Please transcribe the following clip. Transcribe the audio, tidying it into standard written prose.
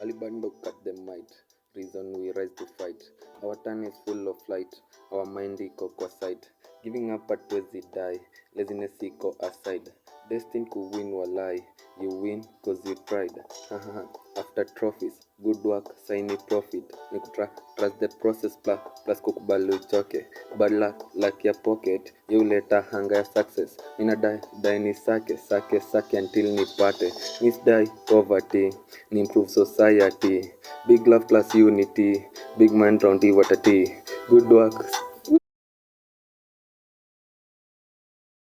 Alibando cut the might, reason we rise to fight. Our turn is full of light, our mind iko kwa side. Giving up hatuwezi die, laziness iko aside. Destined to win walai, you win cause you tried. After trophies, good work, sign profit. Trust the process plus kukubali uchoke. Bad luck ya pocket, you later hunger ya success. Mina die ni sake until nipate. Miss die poverty, ni improve society. Big love plus unity, big mind round what a tea. Good work,